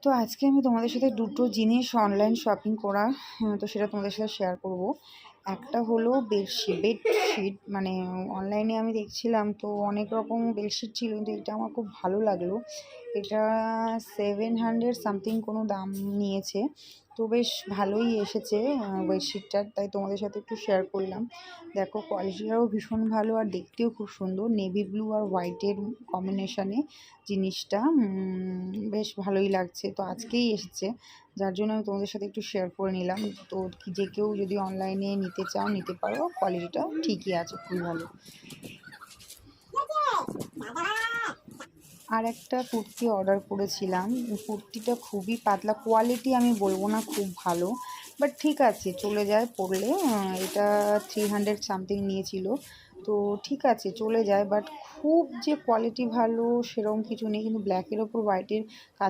তো আজকে আমি তোমাদের সাথে দুটো জিনিস অনলাইন শপিং করা, তো সেটা তোমাদের সাথে শেয়ার করব। একটা হলো বেডশিট, মানে অনলাইনে আমি দেখছিলাম তো অনেক রকম বেডশিট ছিল, কিন্তু এটা আমার খুব ভালো লাগলো। এটা 700 সামথিং কোনো দাম নিয়েছে, তো বেশ ভালোই এসেছে বেডশিটটার, তাই তোমাদের সাথে একটু শেয়ার করলাম। দেখো, কোয়ালিটিটাও ভীষণ ভালো আর দেখতেও খুব সুন্দর, নেভি ব্লু আর হোয়াইটের কম্বিনেশানে জিনিসটা বেশ ভালোই লাগছে। তো আজকেই এসেছে, যার জন্য আমি তোমাদের সাথে একটু শেয়ার করে নিলাম। তো যে কেউ যদি অনলাইনে নিতে চাও নিতে পারো, কোয়ালিটিটাও ঠিকই আছে, খুবই ভালো। আর একটা কুর্তি অর্ডার করেছিলাম, কুর্তিটা খুবই পাতলা, কোয়ালিটি আমি বলবো না খুব ভালো, বাট ঠিক আছে, চলে যায় পরলে। এটা 300 সামথিং নিয়েছিল, তো ঠিক আছে চলে যায়, বাট খুব যে কোয়ালিটি ভালো সেরকম কিছু নেই। কিন্তু ব্ল্যাকের ওপর হোয়াইটের কাজ